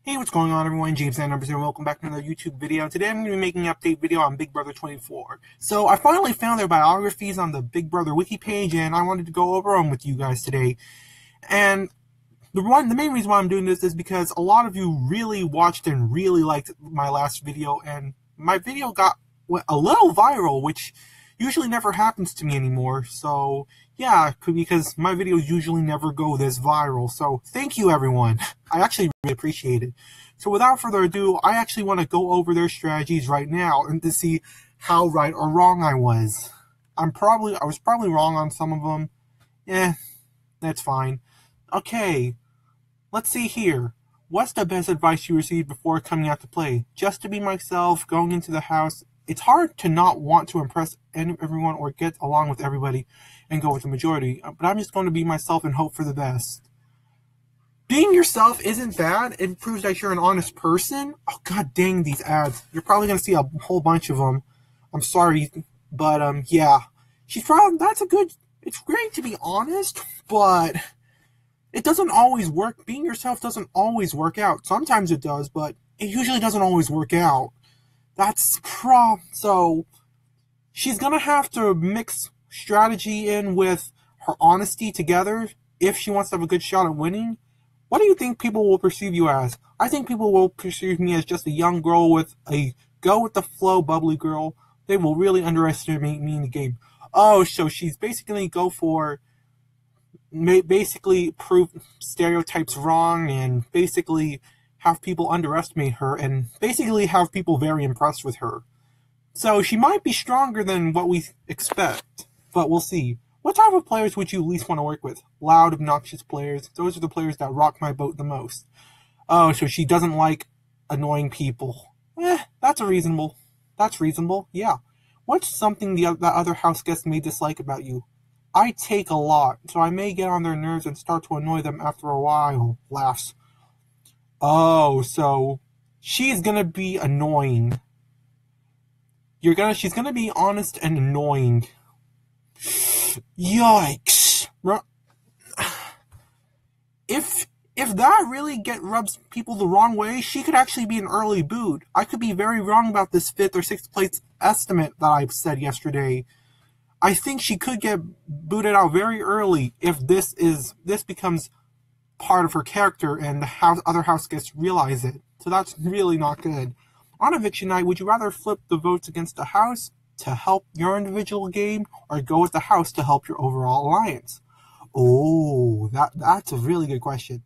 Hey, what's going on, everyone? James Numbers here. Welcome back to another YouTube video. Today I'm going to be making an update video on Big Brother 24. So I finally found their biographies on the Big Brother wiki page, and I wanted to go over them with you guys today. And the main reason why I'm doing this is because a lot of you really watched and really liked my last video, and my video went a little viral, which usually never happens to me anymore. So yeah, because my videos usually never go this viral. So thank you, everyone. I actually really appreciate it. So without further ado, I actually want to go over their strategies right now and to see how right or wrong I was. I was probably wrong on some of them. That's fine. Okay, let's see here. What's the best advice you received before coming out to play? Just to be myself, going into the house. It's hard to not want to impress everyone or get along with everybody and go with the majority, but I'm just going to be myself and hope for the best. Being yourself isn't bad. It proves that you're an honest person. Oh, god dang these ads. You're probably going to see a whole bunch of them. I'm sorry, but yeah. It's great to be honest, but it doesn't always work. Being yourself doesn't always work out. Sometimes it does, but it usually doesn't always work out. So she's gonna have to mix strategy in with her honesty together if she wants to have a good shot at winning. What do you think people will perceive you as? I think people will perceive me as just a young girl with a go-with-the-flow bubbly girl. They will really underestimate me in the game. Oh, so she's basically basically prove stereotypes wrong and basically have people underestimate her and basically have people very impressed with her. So she might be stronger than what we expect, but we'll see. What type of players would you least want to work with? Loud, obnoxious players. Those are the players that rock my boat the most. Oh, so she doesn't like annoying people. That's reasonable, yeah. What's something that other house guests may dislike about you? I take a lot, so I may get on their nerves and start to annoy them after a while. Laughs. Oh, so she's gonna be annoying. She's gonna be honest and annoying. Yikes. If that really rubs people the wrong way, she could actually be an early boot. I could be very wrong about this 5th or 6th place estimate that I said yesterday. I think she could get booted out very early if this becomes part of her character and the other house guests realize it. So that's really not good. On eviction night, would you rather flip the votes against the house to help your individual game or go with the house to help your overall alliance? Oh, that's a really good question.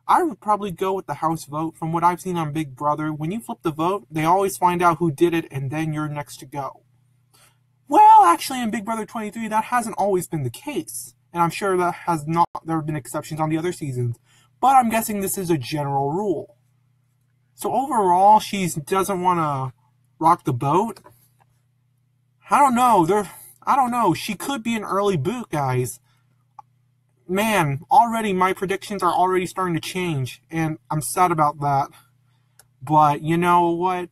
I would probably go with the house vote. From what I've seen on Big Brother, when you flip the vote, they always find out who did it and then you're next to go. Well, actually, in Big Brother 23, that hasn't always been the case. And I'm sure there have been exceptions on the other seasons. But I'm guessing this is a general rule. So overall, she doesn't want to rock the boat. I don't know. She could be an early boot, guys. Man, already my predictions are already starting to change. And I'm sad about that. But you know what?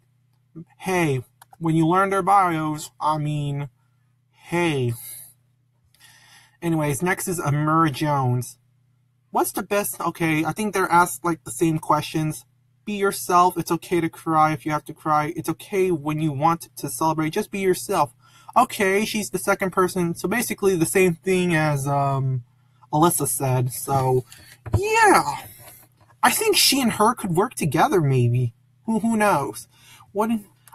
Hey, when you learn their bios, hey. Anyways, next is Amira Jones. What's the best? Okay, I think they're asked like the same questions. Be yourself. It's okay to cry if you have to cry. It's okay when you want to celebrate. Just be yourself. Okay, she's the second person. So basically the same thing as Alyssa said. So yeah, I think she and her could work together maybe. Who knows?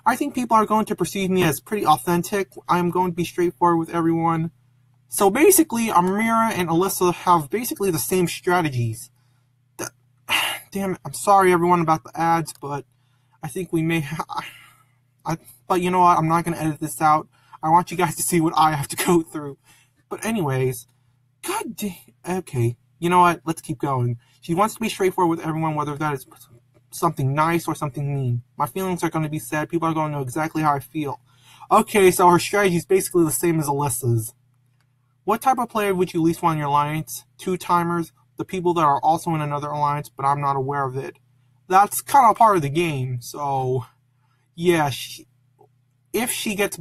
I think people are going to perceive me as pretty authentic. I'm going to be straightforward with everyone. So basically, Amira and Alyssa have basically the same strategies. Damn it, I'm sorry everyone about the ads, but I think we may but you know what, I'm not going to edit this out. I want you guys to see what I have to go through. But anyways, god damn, okay, you know what, let's keep going. She wants to be straightforward with everyone, whether that is something nice or something mean. My feelings are going to be said. People are going to know exactly how I feel. Okay, so her strategy is basically the same as Alyssa's. What type of player would you least want in your alliance? Two-timers, the people that are also in another alliance, but I'm not aware of it. That's kind of part of the game, so yeah, if she gets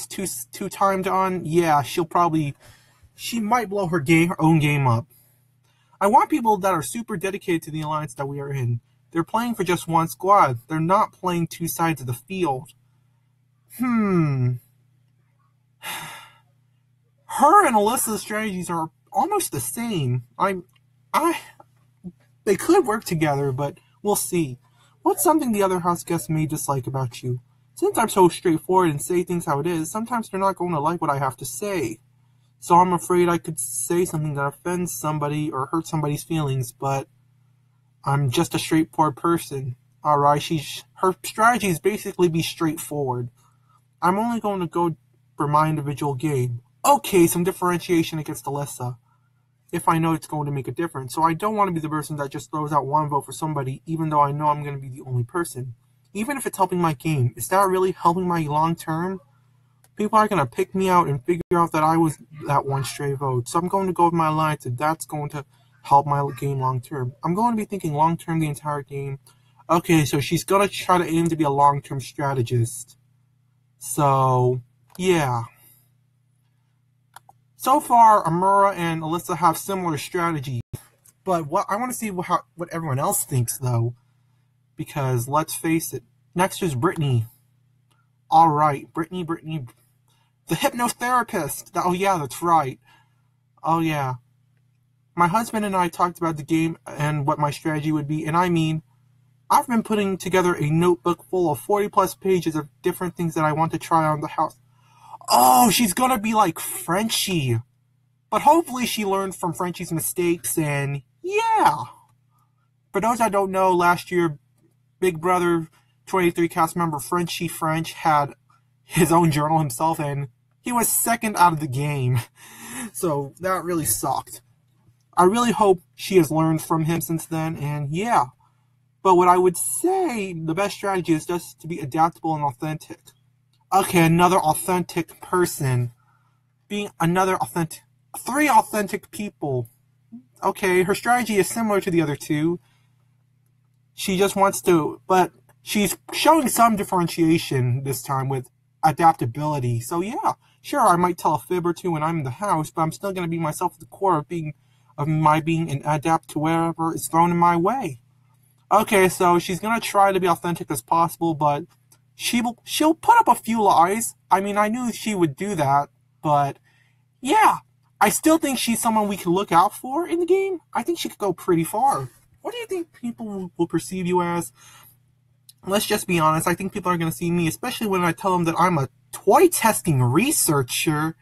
two-timed on, yeah, she might blow her own game up. I want people that are super dedicated to the alliance that we are in. They're playing for just one squad. They're not playing two sides of the field. Her and Alyssa's strategies are almost the same. They could work together, but we'll see. What's something the other house guests may dislike about you? Since I'm so straightforward and say things how it is, sometimes they're not going to like what I have to say. So I'm afraid I could say something that offends somebody or hurt somebody's feelings, but I'm just a straightforward person. Alright, her strategy is basically be straightforward. I'm only going to go for my individual game. Okay, some differentiation against Alyssa, if I know it's going to make a difference. So I don't want to be the person that just throws out one vote for somebody, even though I know I'm going to be the only person. Even if it's helping my game, is that really helping my long term? People are going to pick me out and figure out that I was that one stray vote. So I'm going to go with my alliance, and that's going to help my game long term. I'm going to be thinking long term the entire game. Okay, so she's going to try to aim to be a long term strategist. So, yeah. So far, Amura and Alyssa have similar strategies. But I want to see what everyone else thinks, though. Because, let's face it, next is Brittany. Alright, Brittany. The hypnotherapist. Oh, yeah, that's right. Oh, yeah. My husband and I talked about the game and what my strategy would be. And I mean, I've been putting together a notebook full of 40-plus pages of different things that I want to try on the house. Oh, she's going to be like Frenchie. But hopefully she learned from Frenchie's mistakes and, yeah. For those that don't know, last year, Big Brother 23 cast member Frenchie French had his own journal himself, and he was second out of the game. So that really sucked. I really hope she has learned from him since then, and yeah. But what I would say, the best strategy is just to be adaptable and authentic. Okay, another authentic person. Being another authentic... 3 authentic people. Okay, her strategy is similar to the other 2. She just wants to... But she's showing some differentiation this time with adaptability. So yeah, sure, I might tell a fib or two when I'm in the house, but I'm still going to be myself at the core of my being and adapt to wherever is thrown in my way. Okay, so she's going to try to be authentic as possible, but she'll put up a few lies. I mean, I knew she would do that, but yeah, I still think she's someone we can look out for in the game. I think she could go pretty far. What do you think people will perceive you as? Let's just be honest, I think people are going to see me, especially when I tell them that I'm a toy testing researcher.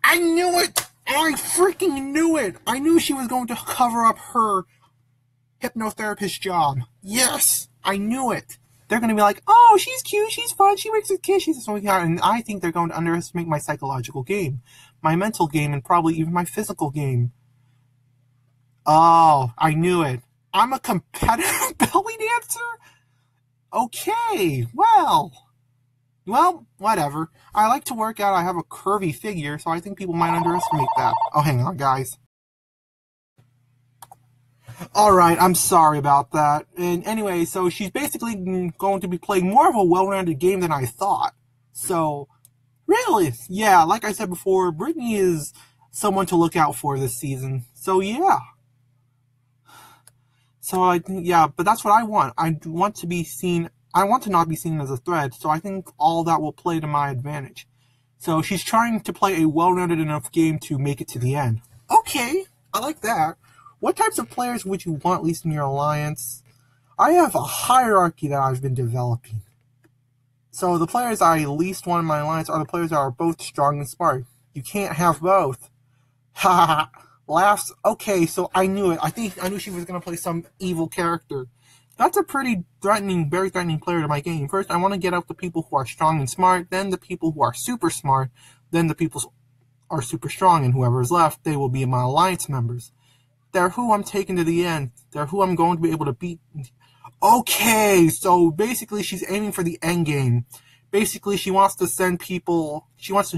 I knew it! I freaking knew it! I knew she was going to cover up her hypnotherapist job. Yes! I knew it! They're going to be like, oh, she's cute, she's fun, she makes a kid, she's so cute. And I think they're going to underestimate my psychological game, my mental game, and probably even my physical game. Oh, I knew it. I'm a competitive belly dancer? Okay, well, whatever. I like to work out. I have a curvy figure, so I think people might underestimate that. Oh, hang on, guys. Alright, I'm sorry about that. And anyway, so she's basically going to be playing more of a well-rounded game than I thought. So, really, yeah, like I said before, Brittany is someone to look out for this season. So, yeah. So, yeah, but that's what I want. I want to not be seen as a threat, so I think all that will play to my advantage. So, she's trying to play a well-rounded enough game to make it to the end. Okay, I like that. What types of players would you want, at least in your alliance? I have a hierarchy that I've been developing. So, the players I least want in my alliance are the players that are both strong and smart. You can't have both. Ha ha ha. Laughs. Okay, so I knew it. I knew she was going to play some evil character. That's a pretty threatening, very threatening player to my game. First, I want to get out the people who are strong and smart, then the people who are super smart, then the people who are super strong, and whoever is left, they will be my alliance members. They're who I'm taking to the end. They're who I'm going to be able to beat. Okay, so basically she's aiming for the end game. Basically, she wants to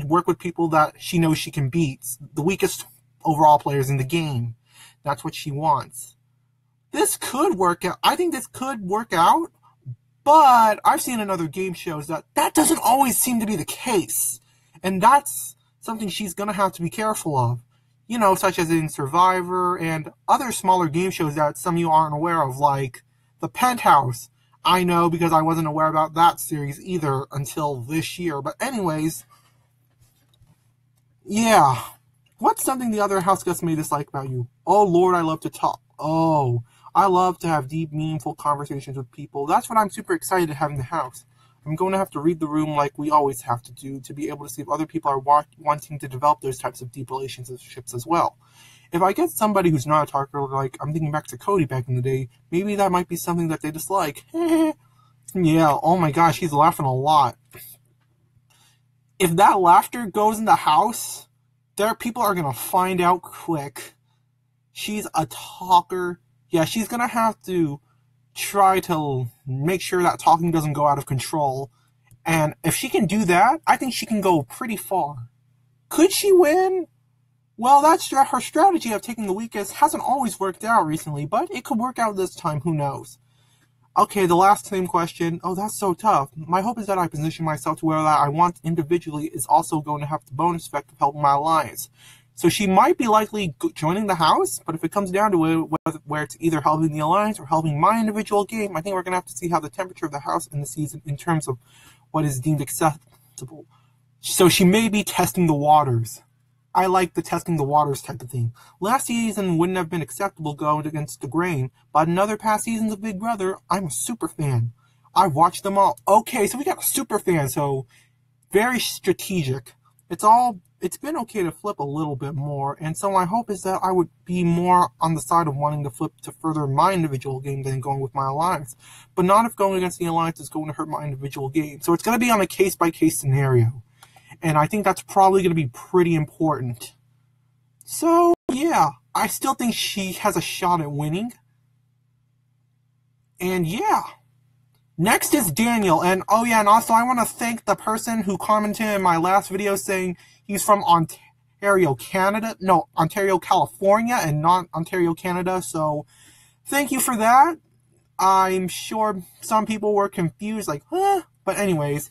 work with people that she knows she can beat. The weakest overall players in the game. That's what she wants. This could work out. I think this could work out, but I've seen in other game shows that doesn't always seem to be the case. And that's something she's going to have to be careful of. You know, such as in Survivor and other smaller game shows that some of you aren't aware of, like The Penthouse. I know, because I wasn't aware about that series either until this year. But anyways, yeah. What's something the other house guests may dislike about you? Oh, Lord, I love to talk. Oh, I love to have deep, meaningful conversations with people. That's what I'm super excited to have in the house. I'm going to have to read the room like we always have to do to be able to see if other people are wanting to develop those types of deep relationships as well. If I get somebody who's not a talker, like I'm thinking back to Cody back in the day, maybe that might be something that they dislike. Yeah, oh my gosh, he's laughing a lot. If that laughter goes in the house, people are going to find out quick. She's a talker. Yeah, she's going to have to try to make sure that talking doesn't go out of control. And if she can do that, I think she can go pretty far. Could she win? Well, that's her strategy of taking the weakest hasn't always worked out recently, but it could work out this time, who knows. Okay, the last same question. Oh, that's so tough. My hope is that I position myself to where that I want individually is also going to have the bonus effect of helping my alliance. So she might be likely joining the house, but if it comes down to it, where it's either helping the alliance or helping my individual game, I think we're going to have to see how the temperature of the house in the season in terms of what is deemed acceptable. So she may be testing the waters. I like the testing the waters type of thing. Last season wouldn't have been acceptable going against the grain, but in other past seasons of Big Brother, I'm a super fan. I watched them all. Okay, so we got a super fan, so very strategic. It's been okay to flip a little bit more, and so my hope is that I would be more on the side of wanting to flip to further my individual game than going with my alliance. But not if going against the alliance is going to hurt my individual game. So it's going to be on a case-by-case scenario. And I think that's probably going to be pretty important. So, yeah, I still think she has a shot at winning. And yeah. Next is Daniel. And oh yeah, and also I want to thank the person who commented in my last video saying he's from Ontario, Canada. No, Ontario, California, and not Ontario, Canada. So, thank you for that. I'm sure some people were confused, like, huh? But anyways.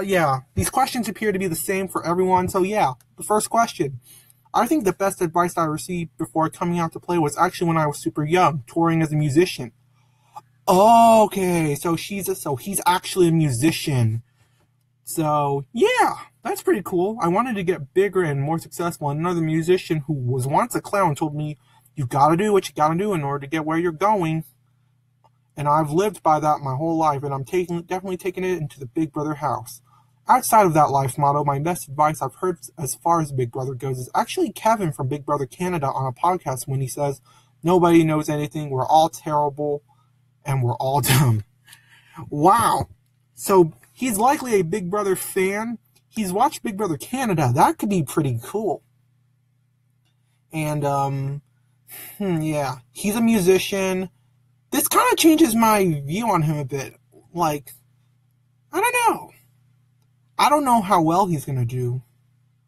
Yeah, these questions appear to be the same for everyone, so yeah, the first question. I think the best advice I received before coming out to play was actually when I was super young, touring as a musician. Okay, so he's actually a musician. So, yeah, that's pretty cool. I wanted to get bigger and more successful, and another musician who was once a clown told me, you gotta do what you gotta do in order to get where you're going. And I've lived by that my whole life, and I'm definitely taking it into the Big Brother house. Outside of that life motto, my best advice I've heard as far as Big Brother goes is actually Kevin from Big Brother Canada on a podcast when he says, nobody knows anything, we're all terrible, and we're all dumb. Wow. So he's likely a Big Brother fan. He's watched Big Brother Canada. That could be pretty cool. And, yeah, he's a musician. This kind of changes my view on him a bit. Like, I don't know. I don't know how well he's going to do.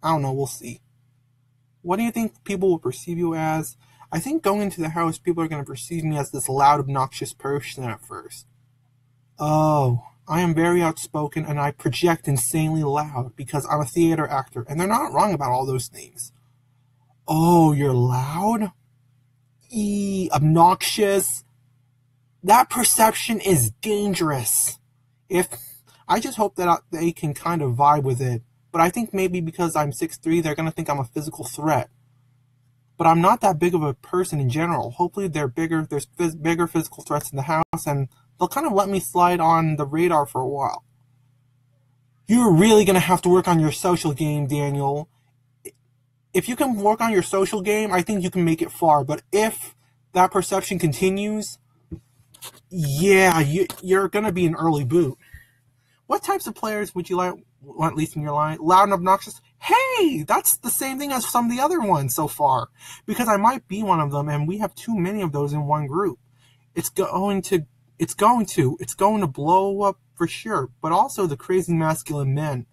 I don't know. We'll see. What do you think people will perceive you as? I think going into the house, people are going to perceive me as this loud, obnoxious person at first. Oh, I am very outspoken and I project insanely loud because I'm a theater actor. And they're not wrong about all those things. Oh, you're loud? Obnoxious? That perception is dangerous. I just hope that they can kind of vibe with it. But I think maybe because I'm 6'3", they're going to think I'm a physical threat. But I'm not that big of a person in general. Hopefully there's bigger physical threats in the house, and they'll kind of let me slide on the radar for a while. You're really going to have to work on your social game, Daniel. If you can work on your social game, I think you can make it far. But if that perception continues, yeah, you're going to be an early boot. What types of players would you want least in your line? Loud and obnoxious? Hey, that's the same thing as some of the other ones so far. Because I might be one of them, and we have too many of those in one group. It's going to blow up for sure. But also the crazy masculine men.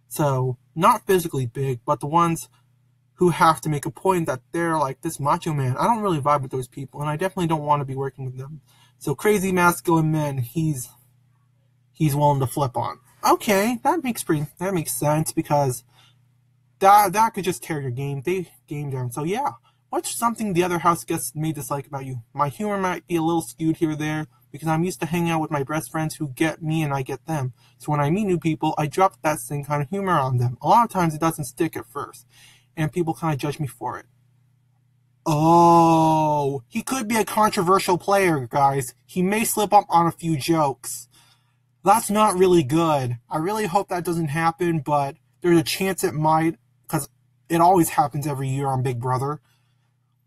So, not physically big, but the ones who have to make a point that they're like this macho man. I don't really vibe with those people, and I definitely don't want to be working with them. So crazy masculine men, he's willing to flip on. Okay, that makes sense because that could just tear your game down. So yeah, what's something the other house guests may dislike about you? My humor might be a little skewed here or there because I'm used to hanging out with my best friends who get me and I get them. So when I meet new people, I drop that same kind of humor on them. A lot of times it doesn't stick at first, and people kind of judge me for it. Oh, he could be a controversial player, guys. He may slip up on a few jokes. That's not really good. I really hope that doesn't happen, but there's a chance it might, because it always happens every year on Big Brother.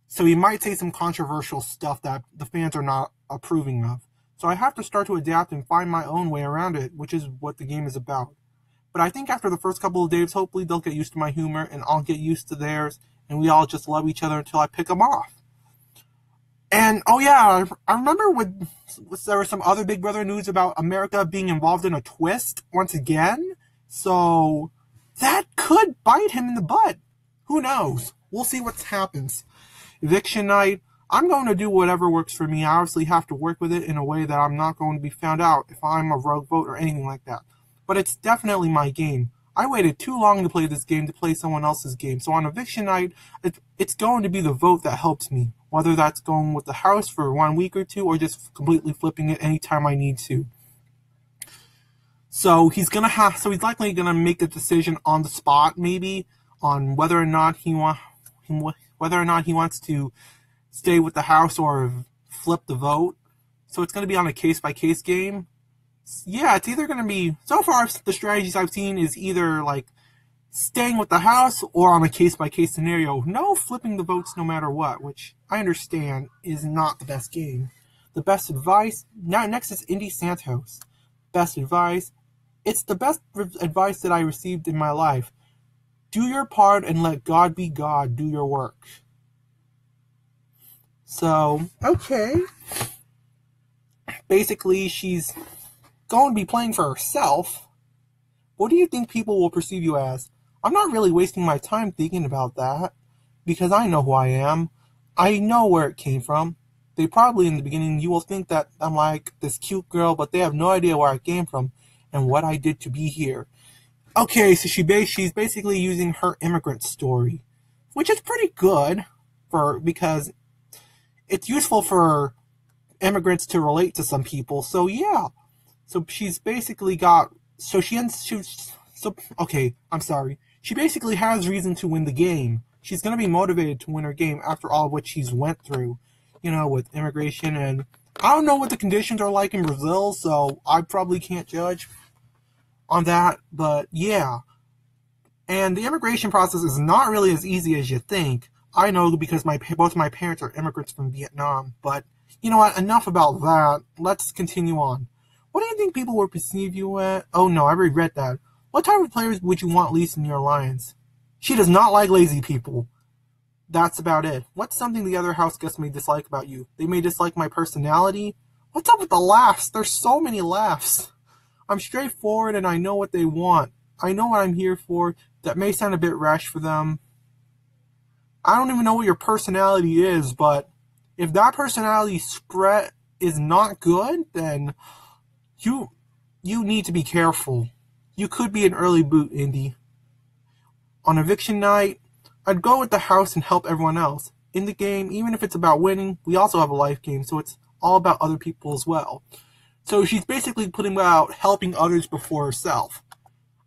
So he might say some controversial stuff that the fans are not approving of. So I have to start to adapt and find my own way around it, which is what the game is about. But I think after the first couple of days, hopefully they'll get used to my humor and I'll get used to theirs, and we all just love each other until I pick them off. And, oh yeah, I remember there was some other Big Brother news about America being involved in a twist once again. So that could bite him in the butt. Who knows? We'll see what happens. Eviction night, I'm going to do whatever works for me. I obviously have to work with it in a way that I'm not going to be found out if I'm a rogue vote or anything like that. But it's definitely my game. I waited too long to play this game to play someone else's game. So on eviction night, it's going to be the vote that helps me. Whether that's going with the house for 1 week or two or just completely flipping it anytime I need to. So he's likely gonna make the decision on the spot, maybe, on whether or not he wants to stay with the house or flip the vote. So it's gonna be on a case-by-case game. Yeah, it's either gonna be, so far the strategies I've seen is either like staying with the house or on a case-by-case scenario. No flipping the votes no matter what, which I understand is not the best game. The best advice, next is Indy Santos. Best advice, it's the best advice that I received in my life. Do your part and let God be God. Do your work. So, okay. Basically, she's going to be playing for herself. What do you think people will perceive you as? I'm not really wasting my time thinking about that, because I know who I am. I know where it came from. They probably, in the beginning, you will think that I'm like this cute girl, but they have no idea where I came from and what I did to be here. Okay, so she's basically using her immigrant story, which is pretty good because it's useful for immigrants to relate to some people. So yeah, so she's basically got I'm sorry. She basically has reason to win the game. She's gonna be motivated to win her game after all what she's went through, with immigration, and I don't know what the conditions are like in Brazil, so I probably can't judge on that, but yeah. And the immigration process is not really as easy as you think. I know because both my parents are immigrants from Vietnam, but you know what? Enough about that. Let's continue on. What do you think people will perceive you at? Oh no, I already read that. What type of players would you want least in your alliance? She does not like lazy people. That's about it. What's something the other house guests may dislike about you? They may dislike my personality? What's up with the laughs? There's so many laughs. I'm straightforward and I know what they want. I know what I'm here for. That may sound a bit rash for them. I don't even know what your personality is, but if that personality spread is not good, then you need to be careful. You could be an early boot, Indy. On eviction night, I'd go with the house and help everyone else. In the game, even if it's about winning, we also have a life game, so it's all about other people as well. So she's basically putting out helping others before herself.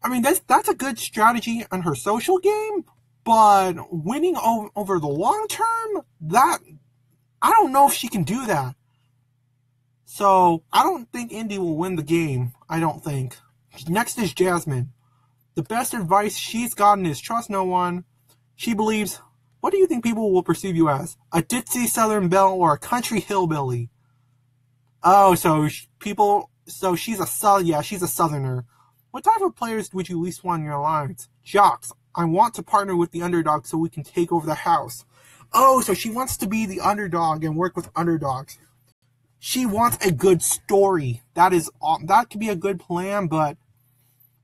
I mean, that's a good strategy on her social game, but winning over the long term, I don't know if she can do that. So I don't think Indy will win the game. I don't think. Next is Jasmine. The best advice she's gotten is trust no one. She believes, what do you think people will perceive you as? A ditzy Southern belle or a country hillbilly? Oh, so she's a Southerner. What type of players would you least want in your alliance? Jocks. I want to partner with the underdog so we can take over the house. Oh, so she wants to be the underdog and work with underdogs. She wants a good story. That could be a good plan, but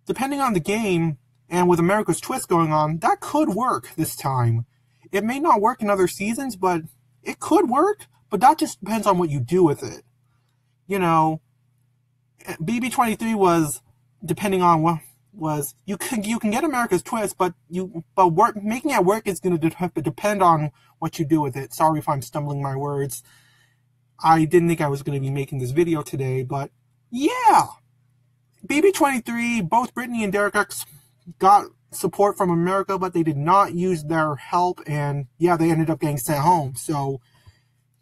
depending on the game and with America's twist going on, that could work this time. It may not work in other seasons, but it could work, but that just depends on what you do with it. BB23 was, depending on what was, you can get America's twist, but making it work is going to depend on what you do with it. Sorry if I'm stumbling my words. I didn't think I was going to be making this video today, but yeah. BB23, both Brittany and Derek X got support from America, but they did not use their help, and yeah, they ended up getting sent home. So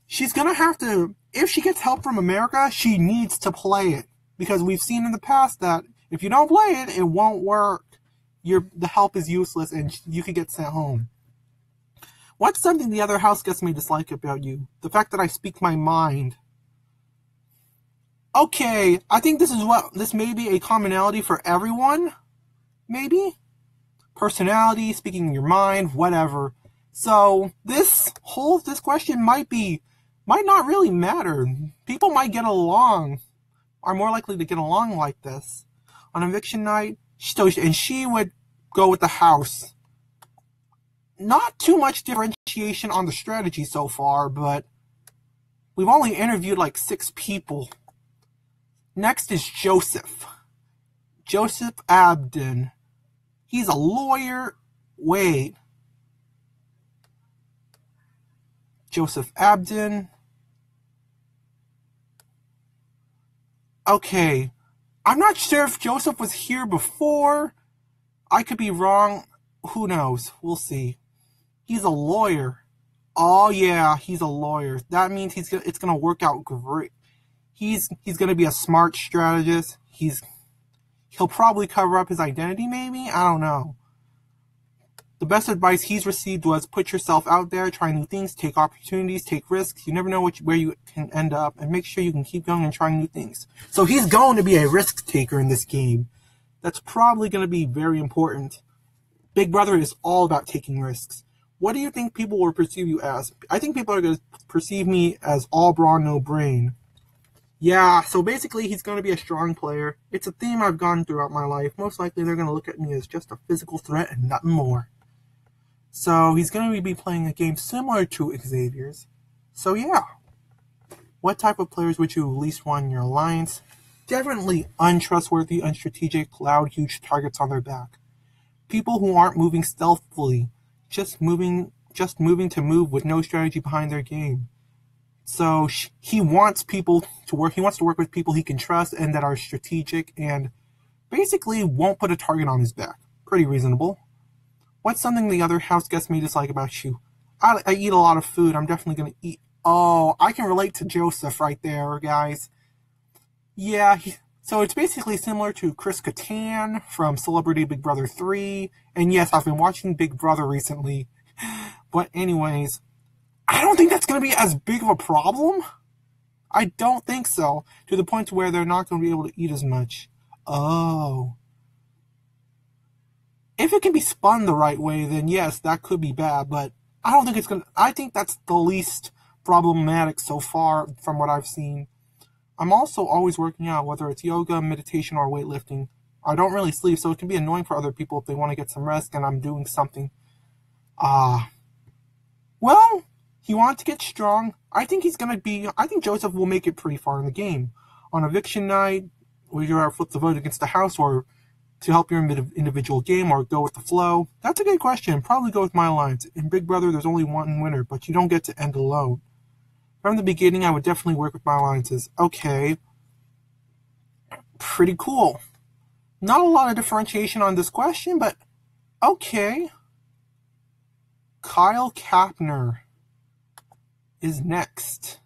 she's going to have to, if she gets help from America, she needs to play it. Because we've seen in the past that if you don't play it, it won't work. The help is useless, and you could get sent home. What's something the other house guests may dislike about you? The fact that I speak my mind. Okay, I think this may be a commonality for everyone. Maybe? Personality, speaking your mind, whatever. So this question might not really matter. People might get along, are more likely to get along like this. On eviction night, she would go with the house. Not too much differentiation on the strategy so far, but we've only interviewed like 6 people. Next is Joseph. Joseph Abden. He's a lawyer. Wait. Joseph Abden. Okay. I'm not sure if Joseph was here before. I could be wrong. Who knows? We'll see. He's a lawyer. Oh yeah, he's a lawyer. That means it's gonna work out great. He's gonna be a smart strategist. He'll probably cover up his identity, maybe? I don't know. The best advice he's received was put yourself out there, try new things, take opportunities, take risks. You never know where you can end up, and make sure you can keep going and trying new things. So he's going to be a risk taker in this game. That's probably going to be very important. Big Brother is all about taking risks. What do you think people will perceive you as? I think people are going to perceive me as all brawn, no brain. Yeah, so basically he's going to be a strong player. It's a theme I've gone throughout my life. Most likely they're going to look at me as just a physical threat and nothing more. So he's going to be playing a game similar to Xavier's. So yeah. What type of players would you least want in your alliance? Definitely untrustworthy, unstrategic, loud, huge targets on their back. People who aren't moving stealthily, just moving to move with no strategy behind their game. So he wants people to work. He wants to work with people he can trust and that are strategic and basically won't put a target on his back. Pretty reasonable. What's something the other house guests may dislike about you? I eat a lot of food. I'm definitely going to eat. Oh, I can relate to Joseph right there, guys. Yeah, so it's basically similar to Chris Kattan from Celebrity Big Brother 3. And yes, I've been watching Big Brother recently. But anyways, I don't think that's going to be as big of a problem. I don't think so. To the point where they're not going to be able to eat as much. Oh. If it can be spun the right way, then yes, that could be bad. But I don't think it's going to... I think that's the least problematic so far from what I've seen. I'm also always working out, whether it's yoga, meditation, or weightlifting. I don't really sleep, so it can be annoying for other people if they want to get some rest and I'm doing something. Well, he wants to get strong. I think Joseph will make it pretty far in the game. On eviction night, will you flip the vote against the house or to help your individual game or go with the flow? That's a good question. Probably go with my alliance. In Big Brother, there's only one winner, but you don't get to end alone. From the beginning, I would definitely work with my alliances. Okay. Pretty cool. Not a lot of differentiation on this question, but okay. Kyle Kapner is next.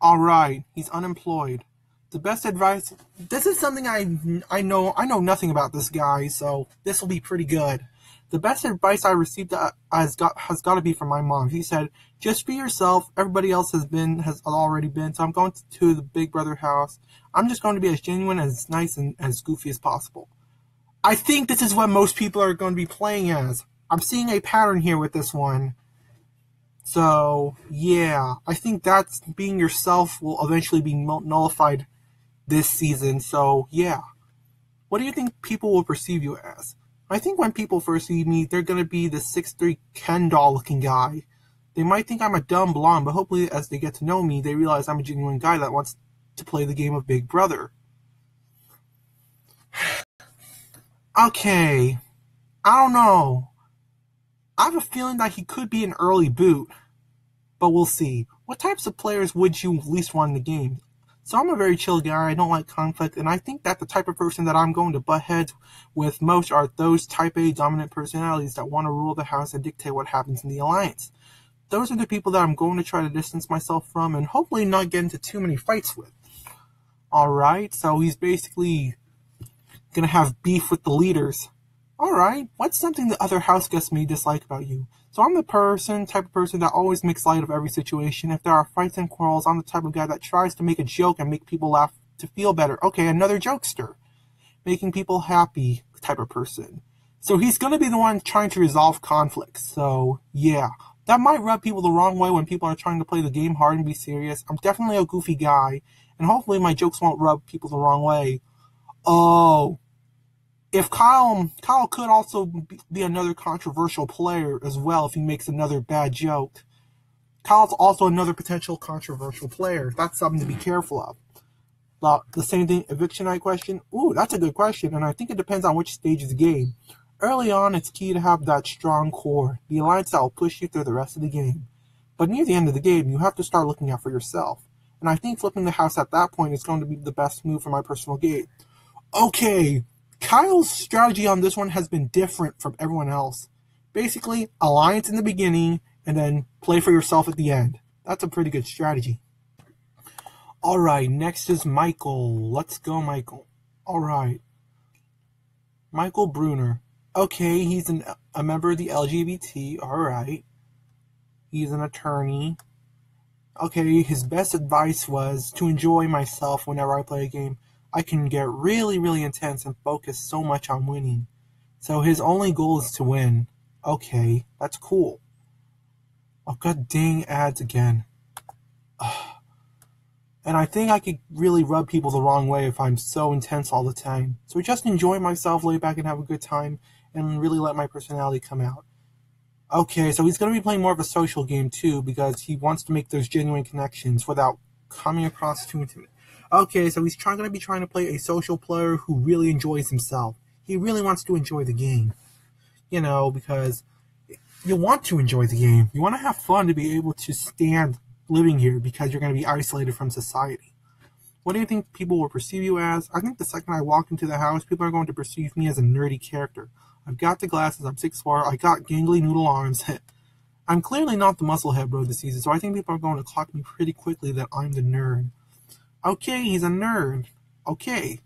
Alright, he's unemployed. The best advice... This is something I know nothing about this guy, so this will be pretty good. The best advice I received has got to be from my mom. She said, just be yourself. Everybody else has already been. So I'm going to the Big Brother house. I'm just going to be as genuine, as nice, and as goofy as possible. I think this is what most people are going to be playing as. I'm seeing a pattern here with this one. So, yeah. I think that's being yourself will eventually be nullified this season. So, yeah. What do you think people will perceive you as? I think when people first see me, they're going to be the 6'3" Ken doll looking guy. They might think I'm a dumb blonde, but hopefully as they get to know me, they realize I'm a genuine guy that wants to play the game of Big Brother. Okay. I don't know. I have a feeling that he could be an early boot. but we'll see. What types of players would you least want in the game? So I'm a very chill guy, I don't like conflict, and I think that the type of person that I'm going to butt heads with most are those type A dominant personalities that want to rule the house and dictate what happens in the alliance. Those are the people that I'm going to try to distance myself from and hopefully not get into too many fights with. Alright, so he's basically gonna have beef with the leaders. Alright, what's something the other house guests may dislike about you? So I'm the type of person that always makes light of every situation. If there are fights and quarrels, I'm the type of guy that tries to make a joke and make people laugh to feel better. Okay, another jokester. Making people happy type of person. So he's gonna be the one trying to resolve conflicts. So, yeah. That might rub people the wrong way when people are trying to play the game hard and be serious. I'm definitely a goofy guy, and hopefully my jokes won't rub people the wrong way. Oh, if Kyle could also be another controversial player as well if he makes another bad joke. Kyle's also another potential controversial player. That's something to be careful of. The same thing, eviction night question. Ooh, that's a good question, and I think it depends on which stage of the game. Early on, it's key to have that strong core, the alliance that will push you through the rest of the game. But near the end of the game, you have to start looking out for yourself. And I think flipping the house at that point is going to be the best move for my personal game. Okay, Kyle's strategy on this one has been different from everyone else. Basically, alliance in the beginning, and then play for yourself at the end. That's a pretty good strategy. Alright, next is Michael. Let's go, Michael. Alright. Michael Bruner. Okay, he's a member of the LGBT. Alright. He's an attorney. Okay, his best advice was to enjoy myself whenever I play a game. I can get really, really intense and focus so much on winning. So his only goal is to win. Okay, that's cool. Oh, god dang ads again. And I think I could really rub people the wrong way if I'm so intense all the time. So just enjoy myself, lay back and have a good time, and really let my personality come out. Okay, so he's going to be playing more of a social game too, because he wants to make those genuine connections without coming across too intimate. Okay, so he's going to be trying to play a social player who really enjoys himself. He really wants to enjoy the game. You know, because you want to enjoy the game. You want to have fun to be able to stand living here because you're going to be isolated from society. What do you think people will perceive you as? I think the second I walk into the house, people are going to perceive me as a nerdy character. I've got the glasses, I'm 6'4", I got gangly noodle arms. I'm clearly not the musclehead bro this season, so I think people are going to clock me pretty quickly that I'm the nerd. Okay, he's a nerd. Okay.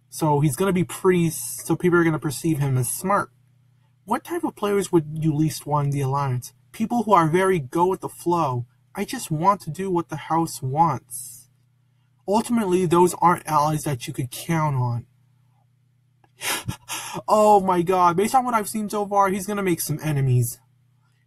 So he's going to be so people are going to perceive him as smart. What type of players would you least want in the alliance? People who are very go with the flow. I just want to do what the house wants. Ultimately, those aren't allies that you could count on. Oh my god, based on what I've seen so far, he's going to make some enemies.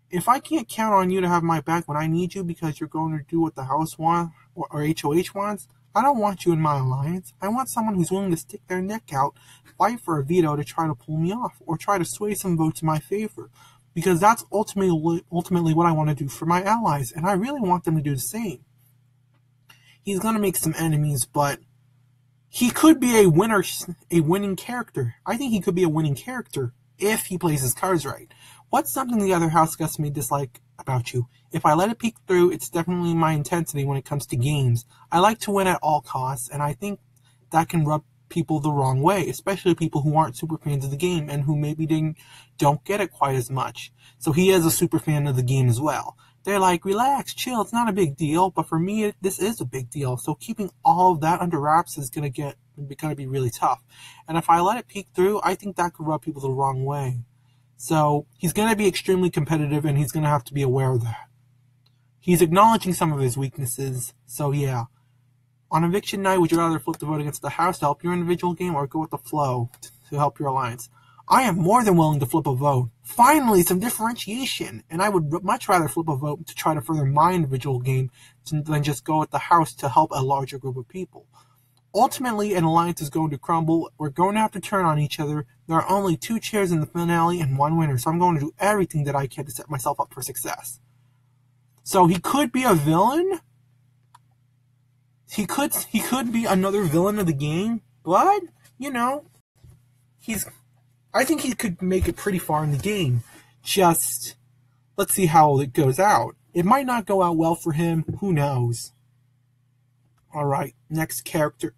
If I can't count on you to have my back when I need you because you're going to do what the house wants, or HOH wants, I don't want you in my alliance. I want someone who's willing to stick their neck out, fight for a veto to try to pull me off, or try to sway some votes in my favor. Because that's ultimately what I want to do for my allies, and I really want them to do the same. He's going to make some enemies, but he could be a winning character. I think he could be a winning character if he plays his cards right. What's something the other house guests may dislike about you? If I let it peek through, it's definitely my intensity when it comes to games. I like to win at all costs, and I think that can rub people the wrong way, especially people who aren't super fans of the game and who maybe don't get it quite as much. So he is a super fan of the game as well. They're like, relax, chill, it's not a big deal, but for me, this is a big deal. So keeping all of that under wraps is going to be really tough. And if I let it peek through, I think that could rub people the wrong way. So he's going to be extremely competitive, and he's going to have to be aware of that. He's acknowledging some of his weaknesses, so yeah. On eviction night, would you rather flip the vote against the house to help your individual game or go with the flow to help your alliance? I am more than willing to flip a vote. Finally, some differentiation, and I would much rather flip a vote to try to further my individual game than just go with the house to help a larger group of people. Ultimately, an alliance is going to crumble. We're going to have to turn on each other. There are only 2 chairs in the finale and 1 winner, so I'm going to do everything that I can to set myself up for success. So he could be a villain. He could be another villain of the game, but, you know, I think he could make it pretty far in the game. Just, let's see how it goes out. It might not go out well for him. Who knows? Alright, next character.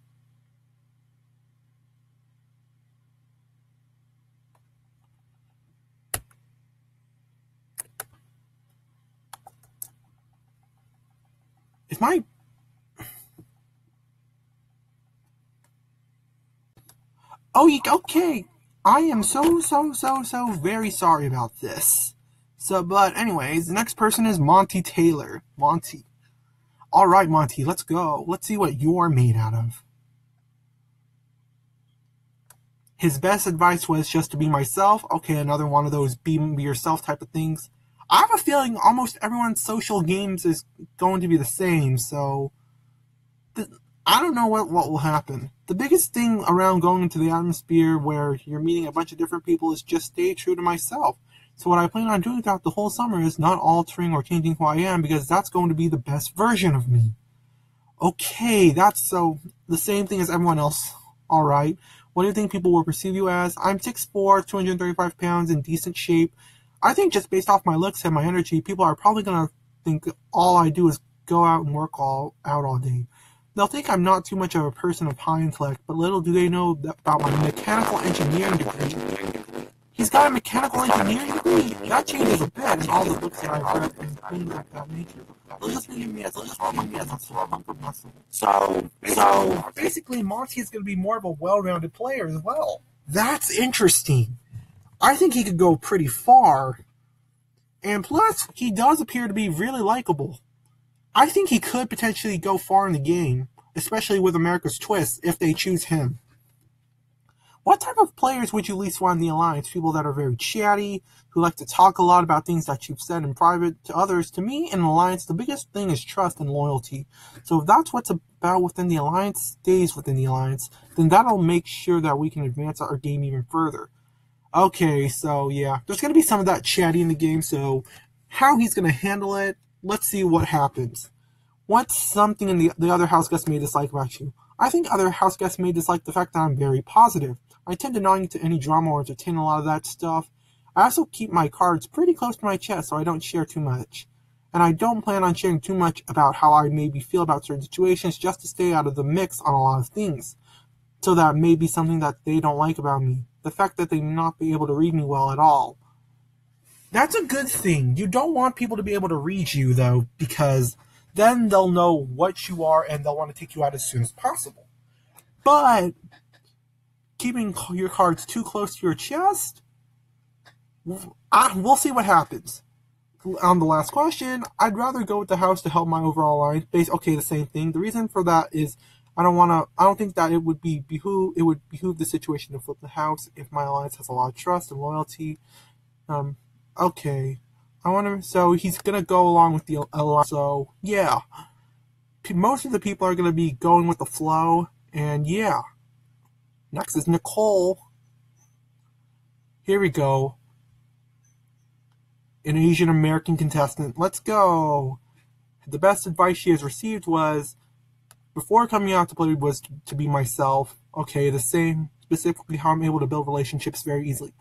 If my... Oh, okay. I am so very sorry about this. So, but anyways, the next person is Monty Taylor. Monty. Alright, Monty, let's go. Let's see what you're made out of. His best advice was just to be myself. Okay, another one of those be yourself type of things. I have a feeling almost everyone's social games is going to be the same, so I don't know what will happen. The biggest thing around going into the atmosphere where you're meeting a bunch of different people is just stay true to myself. So what I plan on doing throughout the whole summer is not altering or changing who I am, because that's going to be the best version of me. Okay, that's so the same thing as everyone else. Alright. What do you think people will perceive you as? I'm 6'4", 235 pounds, in decent shape. I think just based off my looks and my energy, people are probably going to think all I do is go out and work all day. They'll think I'm not too much of a person of high intellect, but little do they know about my mechanical engineering degree. He's got a mechanical engineering degree? That changes a bit in all the books that I've read and things like that nature. They'll just think of me as a sore hunk of muscle. So basically, Monty is going to be more of a well-rounded player as well. That's interesting. I think he could go pretty far. And plus, he does appear to be really likable. I think he could potentially go far in the game, especially with America's Twist, if they choose him. What type of players would you least want in the Alliance? People that are very chatty, who like to talk a lot about things that you've said in private to others. To me, in an Alliance, the biggest thing is trust and loyalty. So if that's what's about within the Alliance, stays within the Alliance, then that'll make sure that we can advance our game even further. Okay, so yeah, there's going to be some of that chatty in the game, so how he's going to handle it, let's see what happens. What's something in the other house guests may dislike about you? I think other house guests may dislike the fact that I'm very positive. I tend to not get into any drama or entertain a lot of that stuff. I also keep my cards pretty close to my chest so I don't share too much. And I don't plan on sharing too much about how I maybe feel about certain situations, just to stay out of the mix on a lot of things. So that may be something that they don't like about me. The fact that they may not be able to read me well at all. That's a good thing. You don't want people to be able to read you, though, because then they'll know what you are and they'll want to take you out as soon as possible. But keeping your cards too close to your chest, we'll see what happens. On the last question, I'd rather go with the house to help my overall line. Okay, the same thing. The reason for that is I don't think that it would behoove the situation to flip the house if my alliance has a lot of trust and loyalty. Okay. So he's gonna go along with the alliance. So yeah, most of the people are gonna be going with the flow, and yeah. Next is Nicole. Here we go. An Asian American contestant. Let's go. The best advice she has received was, before coming out to play, was to be myself. Okay, the same, specifically how I'm able to build relationships very easily.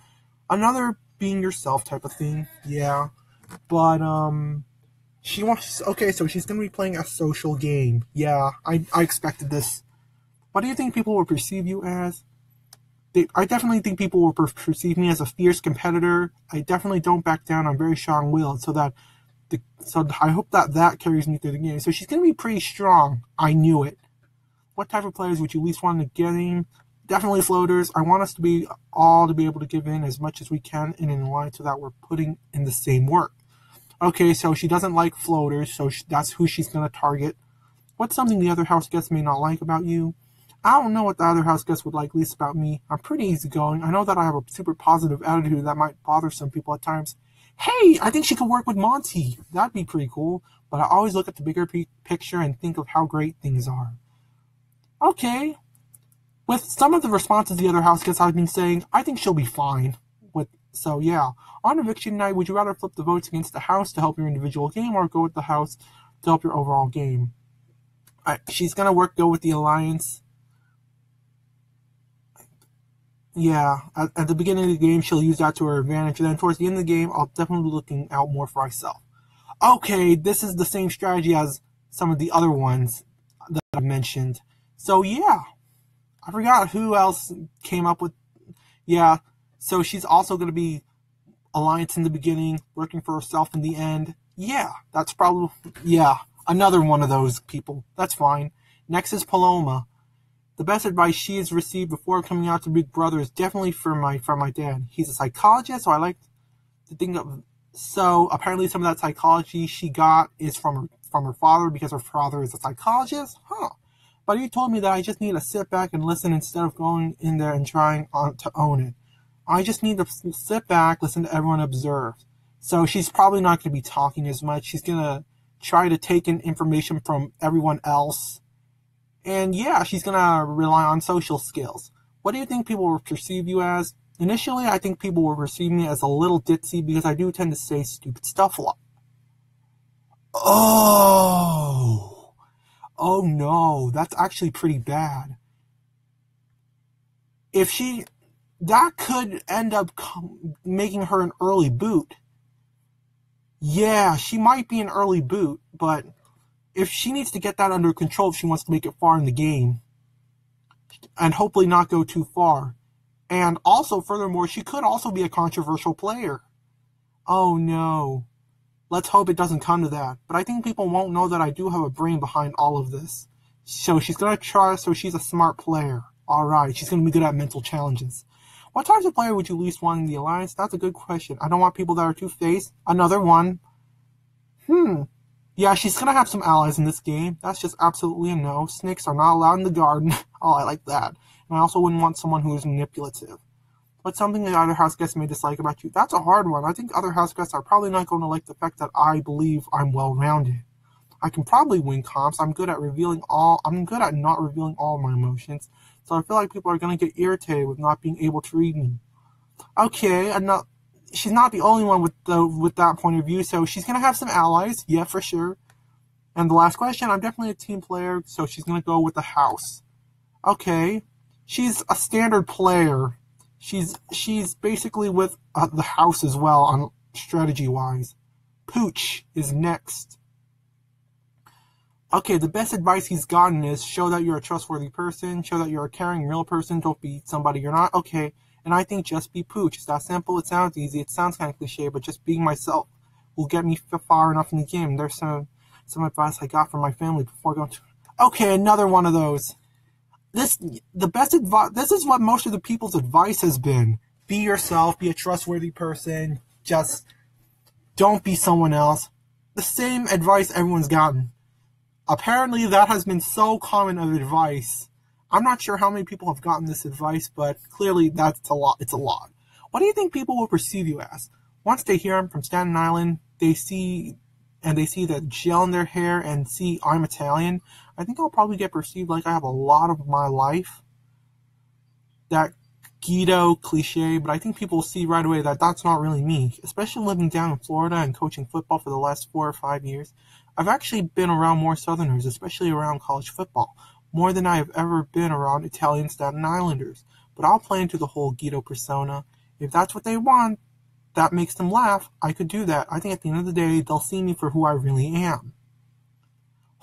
Another being yourself type of thing, yeah. But, she wants, okay, so she's gonna be playing a social game. Yeah, I expected this. What do you think people will perceive you as? I definitely think people will perceive me as a fierce competitor. I definitely don't back down. I'm very strong-willed, so I hope that carries me through the game. So she's going to be pretty strong. I knew it. What type of players would you least want in the game? Definitely floaters. I want us to be able to give in as much as we can in an alliance so that we're putting in the same work. Okay, so she doesn't like floaters, so that's who she's going to target. What's something the other house guests may not like about you? I don't know what the other house guests would like least about me. I'm pretty easygoing. I know that I have a super positive attitude that might bother some people at times. Hey, I think she could work with Monty. That'd be pretty cool. But I always look at the bigger picture and think of how great things are. Okay. With some of the responses the other house guests I've been saying, I think she'll be fine. So yeah. On eviction night, would you rather flip the votes against the house to help your individual game, or go with the house to help your overall game? She's going to go with the alliance. Yeah, at the beginning of the game, she'll use that to her advantage. And then towards the end of the game, I'll definitely be looking out more for myself. Okay, this is the same strategy as some of the other ones that I mentioned. So yeah, I forgot who else came up with. Yeah, so she's also going to be alliance in the beginning, working for herself in the end. Yeah, that's probably, yeah, another one of those people. That's fine. Next is Paloma. The best advice she has received before coming out to Big Brother is definitely from my dad. He's a psychologist, so I like to think of. So apparently, some of that psychology she got is from her father because her father is a psychologist. Huh. But he told me that I just need to sit back and listen instead of going in there and trying to own it. I just need to sit back, listen to everyone, observe. So she's probably not going to be talking as much. She's going to try to take in information from everyone else. And yeah, she's going to rely on social skills. What do you think people will perceive you as? Initially, I think people will perceive me as a little ditzy because I do tend to say stupid stuff a lot. Oh no, that's actually pretty bad. That could end up making her an early boot. Yeah, she might be an early boot, but if she needs to get that under control if she wants to make it far in the game, and hopefully not go too far. And also, furthermore, she could also be a controversial player. Oh no. Let's hope it doesn't come to that. But I think people won't know that I do have a brain behind all of this. So she's going to try, so she's a smart player. Alright, she's going to be good at mental challenges. What types of player would you least want in the alliance? That's a good question. I don't want people that are two-faced. Another one. Yeah, she's going to have some allies in this game. That's just absolutely a no. Snakes are not allowed in the garden. Oh, I like that. And I also wouldn't want someone who is manipulative. What's something that other house guests may dislike about you? That's a hard one. I think other house guests are probably not going to like the fact that I believe I'm well-rounded. I can probably win comps. I'm good at not revealing all my emotions. So I feel like people are going to get irritated with not being able to read me. Okay, she's not the only one with that point of view, so she's going to have some allies. Yeah, for sure. And the last question, I'm definitely a team player, so she's going to go with the house. Okay, she's a standard player. She's basically with the house as well on strategy-wise. Pooch is next. Okay, the best advice he's gotten is show that you're a trustworthy person, show that you're a caring, real person, don't be somebody you're not. Okay, and I think just be Pooch. It's that simple, it sounds easy, it sounds kind of cliche, but just being myself will get me far enough in the game. There's some advice I got from my family before going to... Okay, another one of those. This is what most of the people's advice has been. Be yourself, be a trustworthy person, just don't be someone else. The same advice everyone's gotten. Apparently that has been so common of advice. I'm not sure how many people have gotten this advice, but clearly that's a lot. It's a lot. What do you think people will perceive you as? Once they hear I'm from Staten Island, they see the gel in their hair and see I'm Italian, I think I'll probably get perceived like I have a lot of my life. That Guido cliche, but I think people will see right away that that's not really me. Especially living down in Florida and coaching football for the last 4 or 5 years. I've actually been around more Southerners, especially around college football, more than I have ever been around Italian Staten Islanders. But I'll play into the whole Guido persona. If that's what they want, that makes them laugh, I could do that. I think at the end of the day, they'll see me for who I really am.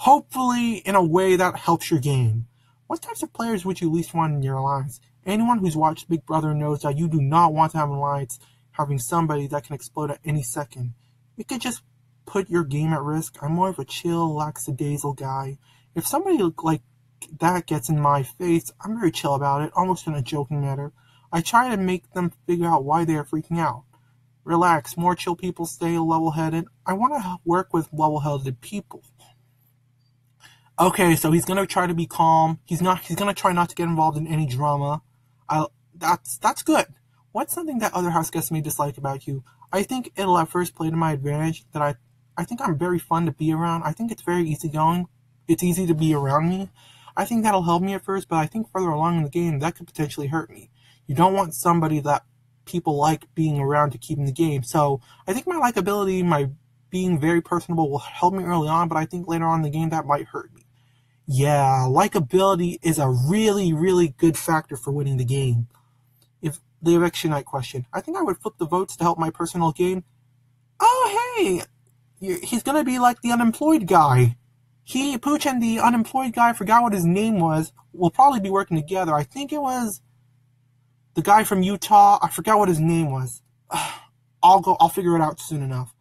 Hopefully, in a way that helps your game. What types of players would you least want in your alliance? Anyone who's watched Big Brother knows that you do not want to have an alliance having somebody that can explode at any second. It could just put your game at risk. I'm more of a chill, lackadaisical guy. If somebody like that gets in my face, I'm very chill about it, almost in a joking manner. I try to make them figure out why they are freaking out. Relax, more chill people stay level-headed. I want to work with level-headed people. Okay, so he's going to try to be calm. He's going to try not to get involved in any drama. That's good. What's something that other house guests may dislike about you? I think it'll at first play to my advantage that I think I'm very fun to be around. I think it's very easygoing. It's easy to be around me. I think that'll help me at first, but I think further along in the game, that could potentially hurt me. You don't want somebody that people like being around to keep in the game. So I think my likability, my being very personable will help me early on, but I think later on in the game that might hurt me. Yeah, likability is a really, really good factor for winning the game. If the eviction night question, I think I would flip the votes to help my personal game. Oh, hey! He's gonna be like the unemployed guy. Pooch and the unemployed guy, I forgot what his name was, will probably be working together. I think it was the guy from Utah. I forgot what his name was. I'll figure it out soon enough.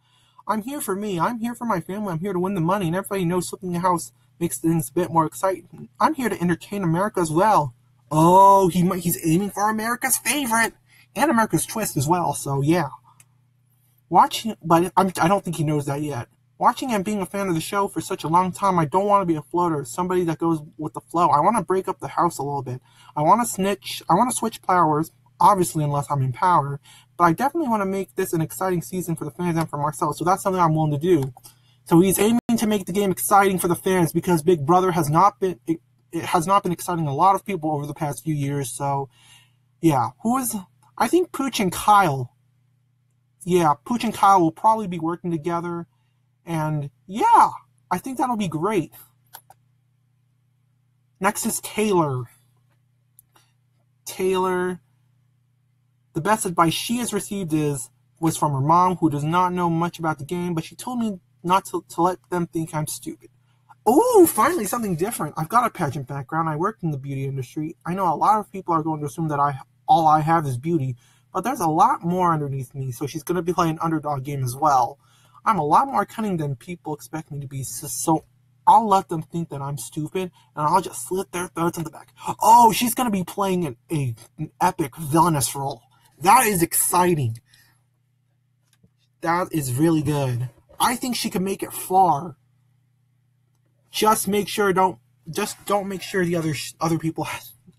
I'm here for me. I'm here for my family. I'm here to win the money, and everybody knows flipping the house makes things a bit more exciting. I'm here to entertain America as well. Oh, he's aiming for America's favorite and America's twist as well. So yeah, I don't think he knows that yet. Watching and being a fan of the show for such a long time, I don't want to be a floater, somebody that goes with the flow. I want to break up the house a little bit. I want to switch powers, obviously unless I'm in power, but I definitely want to make this an exciting season for the fans and for myself, so that's something I'm willing to do. So he's aiming to make the game exciting for the fans because Big Brother has not been exciting a lot of people over the past few years, so yeah. I think Pooch and Kyle. Yeah, Pooch and Kyle will probably be working together. And yeah, I think that'll be great. Next is Taylor. Taylor, the best advice she has received was from her mom, who does not know much about the game, but she told me not to let them think I'm stupid. Oh, finally something different. I've got a pageant background. I worked in the beauty industry. I know a lot of people are going to assume that all I have is beauty, but there's a lot more underneath me, so she's going to be playing an underdog game as well. I'm a lot more cunning than people expect me to be, so I'll let them think that I'm stupid, and I'll just slit their throats in the back. Oh, she's going to be playing an epic villainous role. That is exciting. That is really good. I think she can make it far. Just don't make sure the other people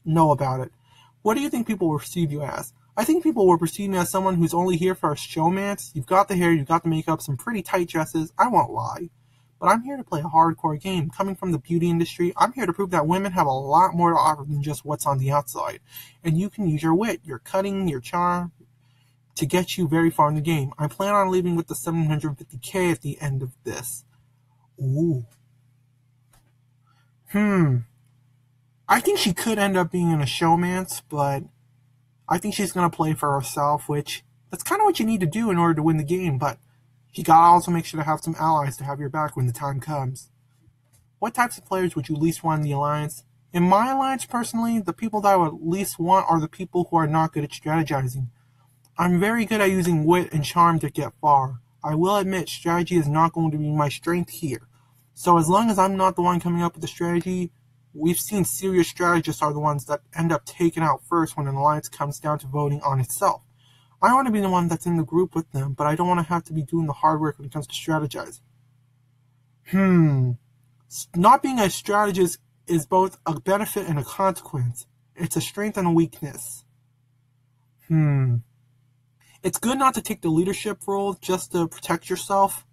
know about it. What do you think people will perceive you as? I think people will perceive me as someone who's only here for a showmance. You've got the hair, you've got the makeup, some pretty tight dresses. I won't lie. But I'm here to play a hardcore game. Coming from the beauty industry, I'm here to prove that women have a lot more to offer than just what's on the outside. And you can use your wit, your cunning, your charm to get you very far in the game. I plan on leaving with the $750K at the end of this. Ooh. I think she could end up being in a showmance, but I think she's going to play for herself, which that's kind of what you need to do in order to win the game, but you got to also make sure to have some allies to have your back when the time comes. What types of players would you least want in the alliance? In my alliance, personally, the people that I would least want are the people who are not good at strategizing. I'm very good at using wit and charm to get far. I will admit, strategy is not going to be my strength here. So as long as I'm not the one coming up with the strategy, we've seen serious strategists are the ones that end up taken out first when an alliance comes down to voting on itself. I want to be the one that's in the group with them, but I don't want to have to be doing the hard work when it comes to strategizing. Not being a strategist is both a benefit and a consequence. It's a strength and a weakness. It's good not to take the leadership role just to protect yourself.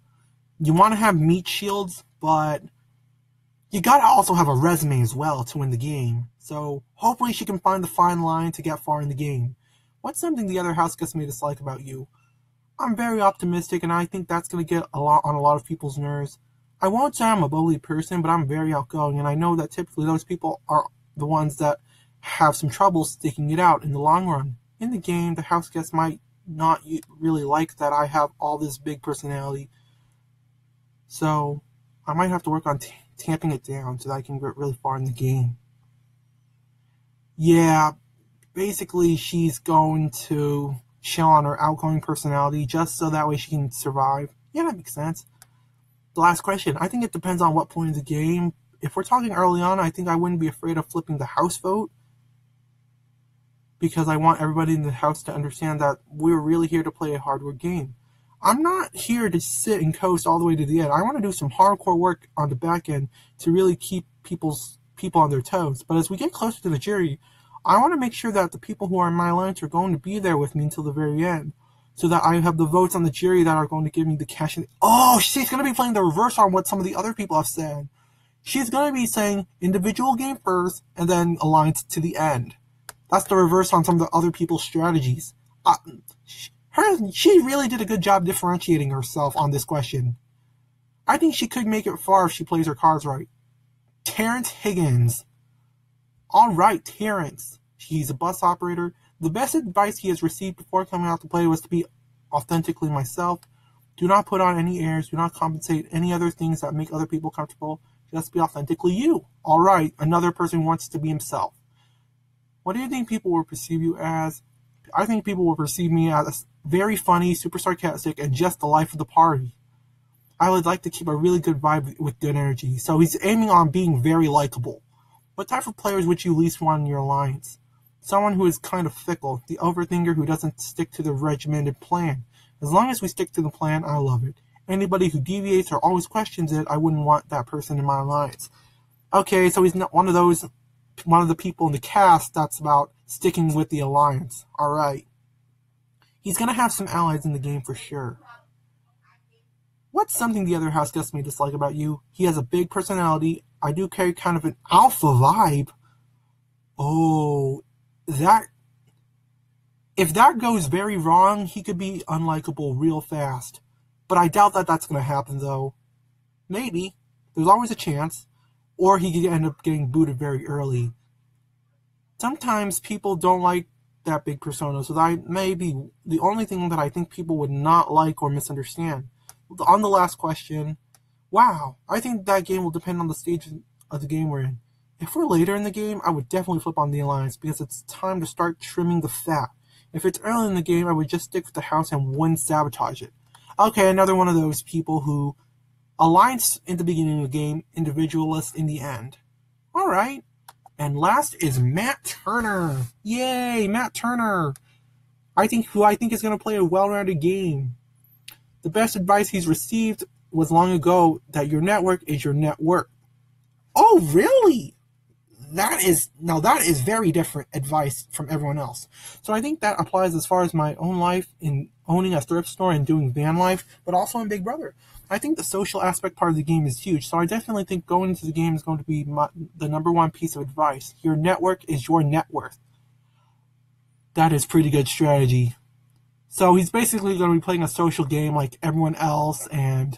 You want to have meat shields, but you gotta also have a resume as well to win the game. So hopefully she can find the fine line to get far in the game. What's something the other house guests may dislike about you? I'm very optimistic, and I think that's going to get on a lot of people's nerves. I won't say I'm a bubbly person, but I'm very outgoing, and I know that typically those people are the ones that have some trouble sticking it out in the long run. In the game, the house guests might not really like that I have all this big personality, so I might have to work on tamping it down so that I can get really far in the game. Yeah, basically she's going to chill on her outgoing personality just so that way she can survive. Yeah, that makes sense. The last question. I think it depends on what point of the game. If we're talking early on, I think I wouldn't be afraid of flipping the house vote, because I want everybody in the house to understand that we're really here to play a hardcore game. I'm not here to sit and coast all the way to the end. I want to do some hardcore work on the back end to really keep people on their toes. But as we get closer to the jury, I want to make sure that the people who are in my alliance are going to be there with me until the very end, so that I have the votes on the jury that are going to give me the cash. Oh, she's going to be playing the reverse on what some of the other people have said. She's going to be saying individual game first and then alliance to the end. That's the reverse on some of the other people's strategies. She really did a good job differentiating herself on this question. I think she could make it far if she plays her cards right. Terrence Higgins. Alright, Terrence. He's a bus operator. The best advice he has received before coming out to play was to be authentically myself. Do not put on any airs. Do not compensate any other things that make other people comfortable. Just be authentically you. All right, another person wants to be himself. What do you think people will perceive you as? I think people will perceive me as very funny, super sarcastic, and just the life of the party. I would like to keep a really good vibe with good energy. So he's aiming on being very likable. What type of players would you least want in your alliance? Someone who is kind of fickle, the overthinker who doesn't stick to the regimented plan. As long as we stick to the plan, I love it. Anybody who deviates or always questions it, I wouldn't want that person in my alliance. Okay, so he's not one of the people in the cast that's about sticking with the alliance. Alright. He's gonna have some allies in the game for sure. What's something the other house guests may dislike about you? He has a big personality. I do carry kind of an alpha vibe. Oh, if that goes very wrong, he could be unlikable real fast. But I doubt that that's going to happen, though. Maybe. There's always a chance. Or he could end up getting booted very early. Sometimes people don't like that big persona, so that may be the only thing that I think people would not like or misunderstand. On the last question, wow, I think that game will depend on the stage of the game we're in. If we're later in the game, I would definitely flip on the alliance because it's time to start trimming the fat. If it's early in the game, I would just stick with the house and wouldn't sabotage it. Okay, another one of those people who alliance in the beginning of the game, individualist in the end. Alright. And last is Matt Turner. Yay, Matt Turner. I think is going to play a well-rounded game. The best advice he's received was long ago that your network is your net worth. Oh, really? That is very different advice from everyone else. So I think that applies as far as my own life in owning a thrift store and doing van life, but also in Big Brother. I think the social aspect part of the game is huge, so I definitely think going into the game is going to be the number one piece of advice. Your network is your net worth. That is pretty good strategy. So he's basically going to be playing a social game like everyone else, and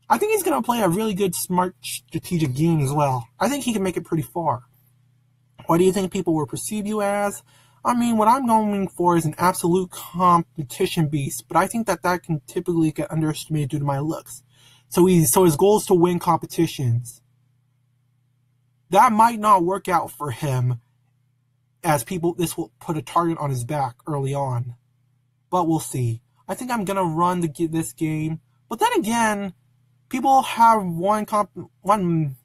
I think he's going to play a really good, smart, strategic game as well. I think he can make it pretty far. What do you think people will perceive you as? I mean, what I'm going for is an absolute competition beast, but I think that can typically get underestimated due to my looks. So his goal is to win competitions. That might not work out for him, as this will put a target on his back early on. But we'll see. I think I'm going to run this game. But then again, people have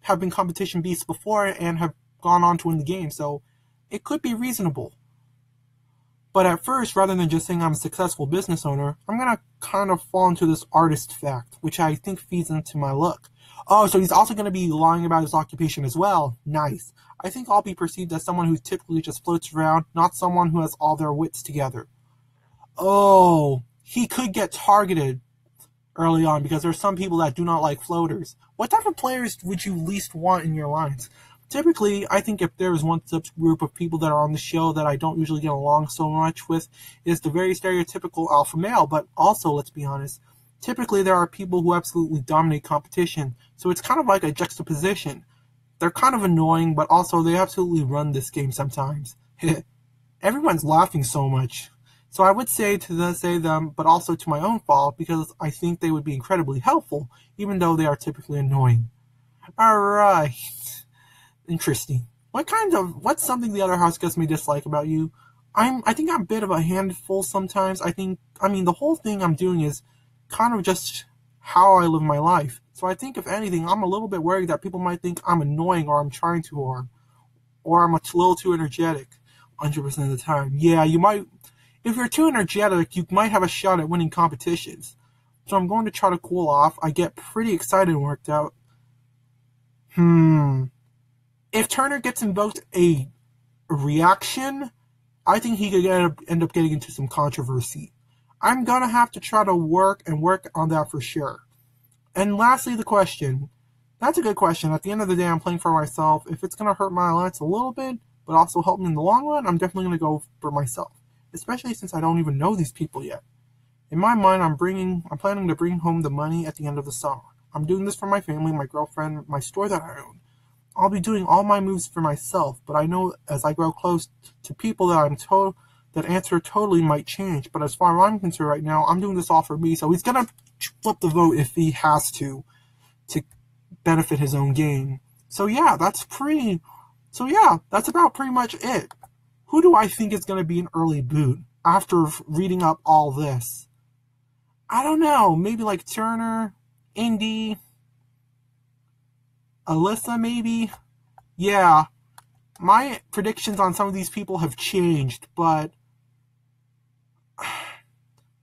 have been competition beasts before and have gone on to win the game, so it could be reasonable. But at first, rather than just saying I'm a successful business owner, I'm going to kind of fall into this artist fact, which I think feeds into my look. Oh, so he's also going to be lying about his occupation as well. Nice. I think I'll be perceived as someone who typically just floats around, not someone who has all their wits together. Oh, he could get targeted early on because there are some people that do not like floaters. What type of players would you least want in your alliance? Typically, I think if there is one subgroup of people that are on the show that I don't usually get along so much with, is the very stereotypical alpha male, but also, let's be honest, typically there are people who absolutely dominate competition, so it's kind of like a juxtaposition. They're kind of annoying, but also they absolutely run this game sometimes. Everyone's laughing so much. So I would say them, but also to my own fault, because I think they would be incredibly helpful, even though they are typically annoying. Alright. Interesting. What's something the other house guests may dislike about you? I think I'm a bit of a handful sometimes. The whole thing I'm doing is kind of just how I live my life. So I think, if anything, I'm a little bit worried that people might think I'm annoying or I'm trying too hard. Or I'm a little too energetic 100% of the time. Yeah, you might... If you're too energetic, you might have a shot at winning competitions. So I'm going to try to cool off. I get pretty excited and worked out. If Turner gets invoked a reaction, I think he could end up getting into some controversy. I'm going to have to try to work on that for sure. And lastly, the question. That's a good question. At the end of the day, I'm playing for myself. If it's going to hurt my alliance a little bit, but also help me in the long run, I'm definitely going to go for myself. Especially since I don't even know these people yet. In my mind, I'm planning to bring home the money at the end of the summer. I'm doing this for my family, my girlfriend, my store that I own. I'll be doing all my moves for myself, but I know as I grow close to people that I'm that answer totally might change. But as far as I'm concerned right now, I'm doing this all for me. So he's going to flip the vote if he has to benefit his own game. So yeah, that's about pretty much it. Who do I think is going to be an early boot after reading up all this? I don't know. Maybe like Turner, Indy, Alyssa maybe? Yeah. My predictions on some of these people have changed, but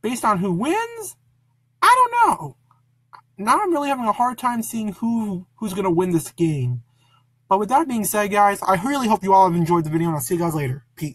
based on who wins, I don't know. Now I'm really having a hard time seeing who's going to win this game. But with that being said, guys, I really hope you all have enjoyed the video, and I'll see you guys later. Peace.